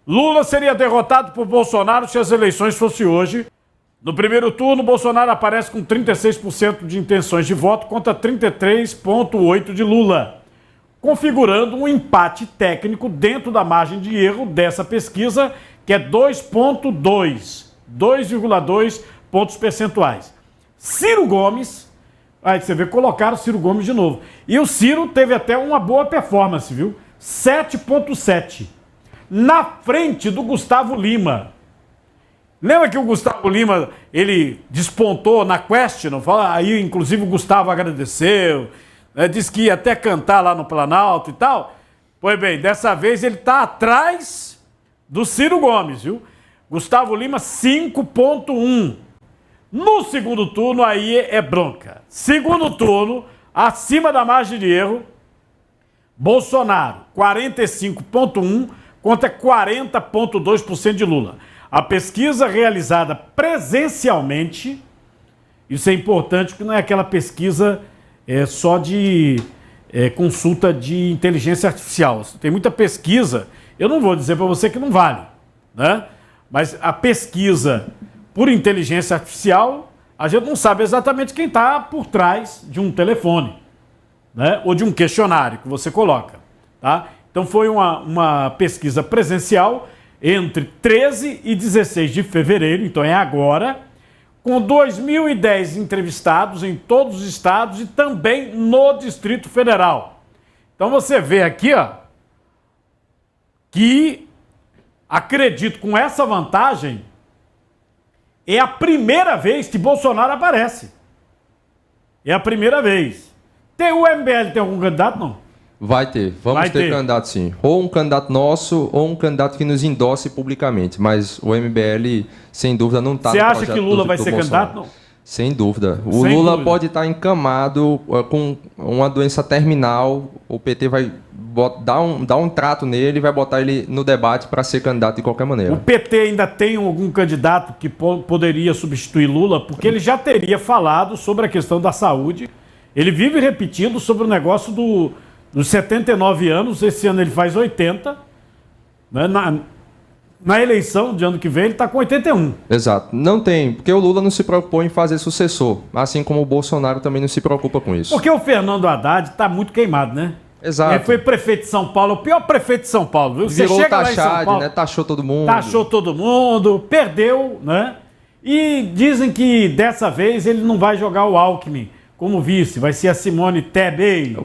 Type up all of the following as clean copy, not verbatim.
Lula seria derrotado por Bolsonaro se as eleições fossem hoje. No primeiro turno, Bolsonaro aparece com 36% de intenções de voto contra 33,8% de Lula, configurando um empate técnico dentro da margem de erro dessa pesquisa, que é 2,2 pontos percentuais. Ciro Gomes, aí você vê, colocaram Ciro Gomes de novo. E o Ciro teve até uma boa performance, viu? 7,7. Na frente do Gustavo Lima. Lembra que o Gustavo Lima, ele despontou na Question? Aí, inclusive, o Gustavo agradeceu, né, disse que ia até cantar lá no Planalto e tal. Pois bem, dessa vez ele está atrás do Ciro Gomes, viu? Gustavo Lima, 5,1. No segundo turno, aí é bronca. Segundo turno, acima da margem de erro, Bolsonaro, 45,1 contra 40,2% de Lula. A pesquisa realizada presencialmente, isso é importante, porque não é aquela pesquisa só de consulta de inteligência artificial. Tem muita pesquisa, eu não vou dizer para você que não vale, né? Mas a pesquisa por inteligência artificial, a gente não sabe exatamente quem está por trás de um telefone, né? Ou de um questionário que você coloca, tá? Então foi uma pesquisa presencial entre 13 e 16 de fevereiro, então é agora, com 2.010 entrevistados em todos os estados e também no Distrito Federal. Então você vê aqui, ó, que acredito com essa vantagem, é a primeira vez que Bolsonaro aparece. É a primeira vez. O MBL tem algum candidato, não? Vai ter, vamos ter candidato sim. Ou um candidato nosso, ou um candidato que nos endosse publicamente. Mas o MBL, sem dúvida, não está no projeto. Você acha que Lula vai ser candidato? Não? Sem dúvida. O Lula pode estar encamado com uma doença terminal. O PT vai dar um trato nele e vai botar ele no debate para ser candidato de qualquer maneira. O PT ainda tem algum candidato que poderia substituir Lula? Porque ele já teria falado sobre a questão da saúde. Ele vive repetindo sobre o negócio dos 79 anos. Esse ano ele faz 80. Né? Na eleição de ano que vem ele está com 81. Exato. Não tem, porque o Lula não se preocupou em fazer sucessor, assim como o Bolsonaro também não se preocupa com isso. Porque o Fernando Haddad está muito queimado, né? Exato. Ele foi prefeito de São Paulo, o pior prefeito de São Paulo, viu? Você virou chega lá em São Paulo, né? Taxou todo mundo. Taxou todo mundo, perdeu, né? E dizem que dessa vez ele não vai jogar o Alckmin como vice, vai ser a Simone Tebet. O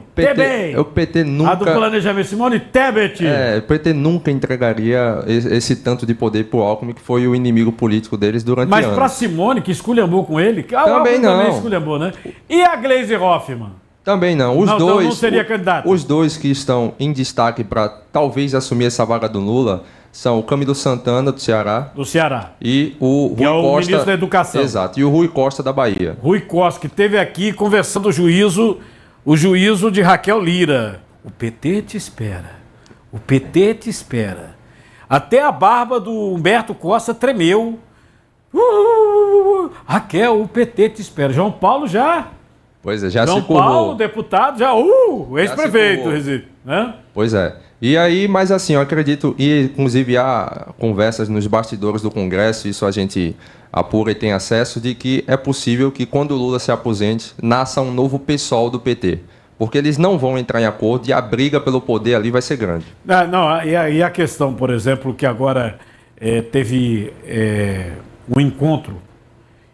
PT nunca... A do planejamento, Simone Tebet. O PT nunca entregaria esse tanto de poder pro Alckmin, que foi o inimigo político deles durante anos. Mas pra Simone, que esculhambou com ele... Também não. Também esculhambou, né? E a Gleisi Hoffmann? Também não. Não seria candidato. Os dois que estão em destaque para talvez assumir essa vaga do Lula são o Camilo Santana, do Ceará. E o Rui Costa. O ministro da Educação. Exato. E o Rui Costa, da Bahia. Rui Costa, que esteve aqui conversando o juízo de Raquel Lira. O PT te espera. O PT te espera. Até a barba do Humberto Costa tremeu. Raquel, o PT te espera. João Paulo já... Pois é, já João se curvou. Paulo, deputado, o ex-prefeito, Recife, né? Pois é. E aí, mas assim, eu acredito, e inclusive há conversas nos bastidores do Congresso, isso a gente apura e tem acesso, de que é possível que quando o Lula se aposente, nasça um novo PSOL do PT. Porque eles não vão entrar em acordo e a briga pelo poder ali vai ser grande. E a questão, por exemplo, que agora teve um encontro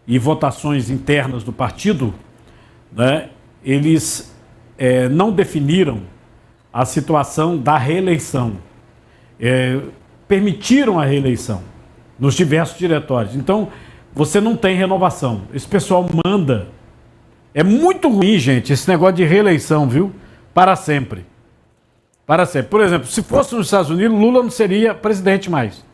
e votações internas do partido, né? Eles não definiram a situação da reeleição. Permitiram a reeleição nos diversos diretórios. Então, você não tem renovação. Esse pessoal manda. É muito ruim, gente, esse negócio de reeleição, viu? Para sempre. Para sempre. Por exemplo, se fosse nos Estados Unidos, Lula não seria presidente mais.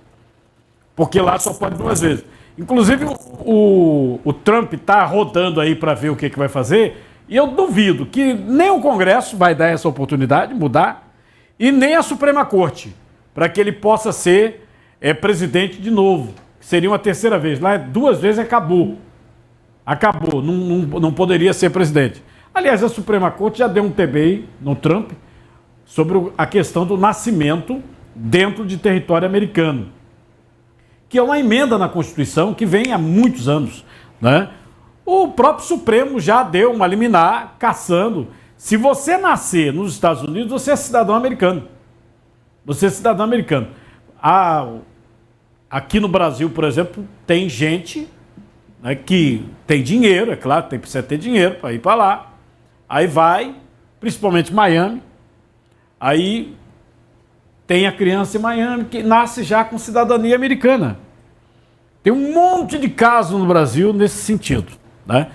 Porque lá só pode 2 vezes. Inclusive, o Trump está rodando aí para ver o que vai fazer, e eu duvido que nem o Congresso vai dar essa oportunidade de mudar, e nem a Suprema Corte, para que ele possa ser presidente de novo. Seria uma 3ª vez. Lá 2 vezes acabou. Acabou, não poderia ser presidente. Aliás, a Suprema Corte já deu um TBI no Trump sobre a questão do nascimento dentro de território americano, que é uma emenda na Constituição que vem há muitos anos, né? O próprio Supremo já deu uma liminar caçando. Se você nascer nos Estados Unidos, você é cidadão americano. Você é cidadão americano. Aqui no Brasil, por exemplo, tem gente, né, que tem dinheiro, é claro, precisa ter dinheiro para ir para lá. Aí vai, principalmente Miami, aí tem a criança em Miami que nasce já com cidadania americana. Tem um monte de casos no Brasil nesse sentido, né?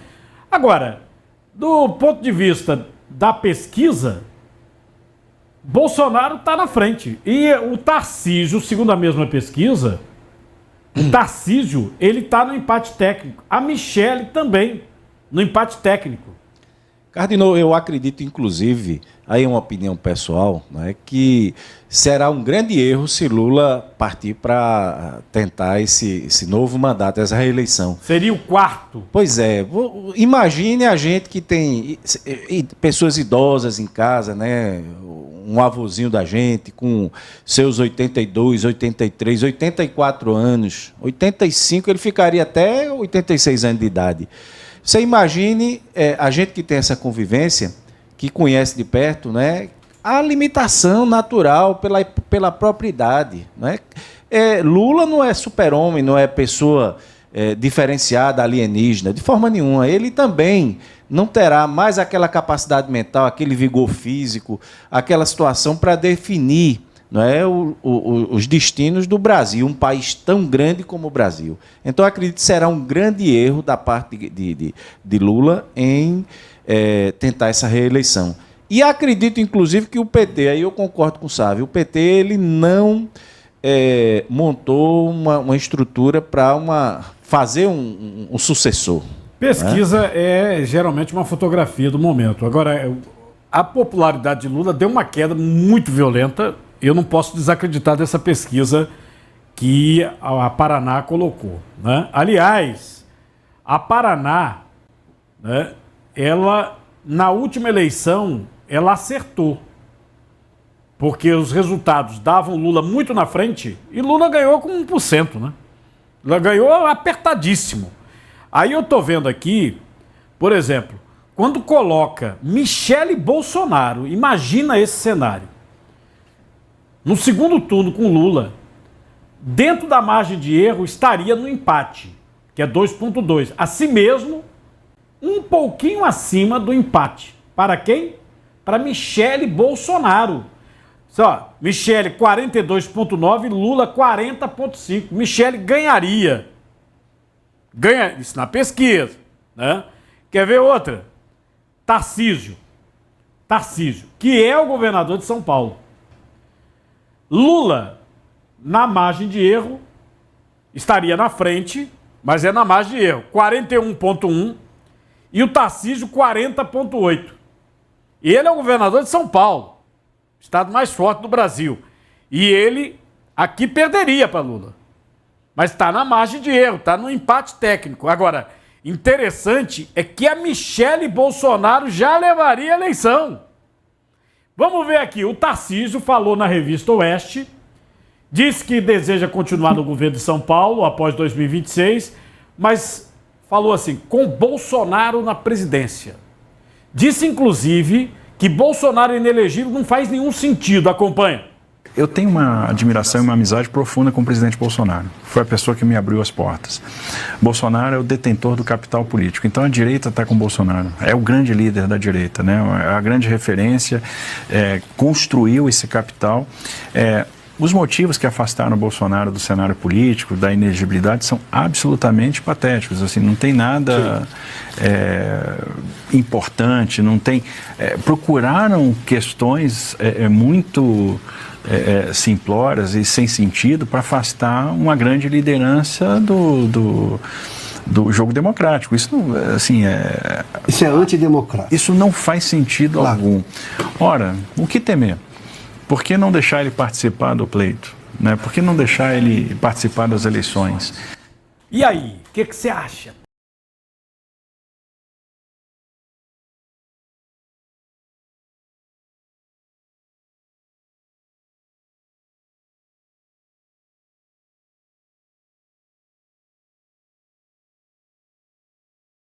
Agora, do ponto de vista da pesquisa, Bolsonaro está na frente. E o Tarcísio, segundo a mesma pesquisa, o Tarcísio, ele está no empate técnico. A Michelle também, no empate técnico. Cardinal, eu acredito, inclusive, aí é uma opinião pessoal, né, que será um grande erro se Lula partir para tentar esse novo mandato, essa reeleição. Seria o quarto. Pois é. Imagine a gente que tem pessoas idosas em casa, né, um avôzinho da gente com seus 82, 83, 84 anos, 85, ele ficaria até 86 anos de idade. Você imagine a gente que tem essa convivência, que conhece de perto, né, a limitação natural pela própria idade. Né? Lula não é super-homem, não é pessoa diferenciada, alienígena, de forma nenhuma. Ele também não terá mais aquela capacidade mental, aquele vigor físico, aquela situação para definir, não é, os destinos do Brasil, um país tão grande como o Brasil. Então, acredito que será um grande erro da parte de Lula em tentar essa reeleição. E acredito, inclusive, que o PT, aí eu concordo com o Sávio, o PT ele não montou uma estrutura para fazer um sucessor. Pesquisa é geralmente uma fotografia do momento. Agora, a popularidade de Lula deu uma queda muito violenta. Eu não posso desacreditar dessa pesquisa que a Paraná colocou, né? Aliás, a Paraná, né, ela, na última eleição, ela acertou. Porque os resultados davam Lula muito na frente e Lula ganhou com 1%, né? Lula ganhou apertadíssimo. Aí eu tô vendo aqui, por exemplo, quando coloca Michelle Bolsonaro, imagina esse cenário. No segundo turno com Lula, dentro da margem de erro, estaria no empate, que é 2,2. Assim mesmo, um pouquinho acima do empate. Para quem? Para Michelle Bolsonaro. Só, Michelle 42,9, Lula 40,5. Michelle ganharia. Ganha isso na pesquisa, né? Quer ver outra? Tarcísio, que é o governador de São Paulo. Lula, na margem de erro, estaria na frente, mas é na margem de erro, 41,1, e o Tarcísio 40,8. Ele é o governador de São Paulo, estado mais forte do Brasil. E ele aqui perderia para Lula. Mas está na margem de erro, está no empate técnico. Agora, interessante é que a Michelle Bolsonaro já levaria a eleição. Vamos ver aqui, o Tarcísio falou na revista Oeste, disse que deseja continuar no governo de São Paulo após 2026, mas falou assim, com Bolsonaro na presidência. Disse, inclusive, que Bolsonaro inelegível não faz nenhum sentido. Acompanha. Eu tenho uma admiração e uma amizade profunda com o presidente Bolsonaro. Foi a pessoa que me abriu as portas. Bolsonaro é o detentor do capital político. Então a direita está com Bolsonaro. É o grande líder da direita, né? A grande referência, construiu esse capital. Os motivos que afastaram Bolsonaro do cenário político, da inelegibilidade, são absolutamente patéticos. Assim, não tem nada importante, não tem... procuraram questões muito simplórias e sem sentido para afastar uma grande liderança do jogo democrático. Isso não, assim, isso é antidemocrático. Isso não faz sentido algum. Ora, o que temer? Por que não deixar ele participar do pleito? Né? Por que não deixar ele participar das eleições? E aí, o que você acha?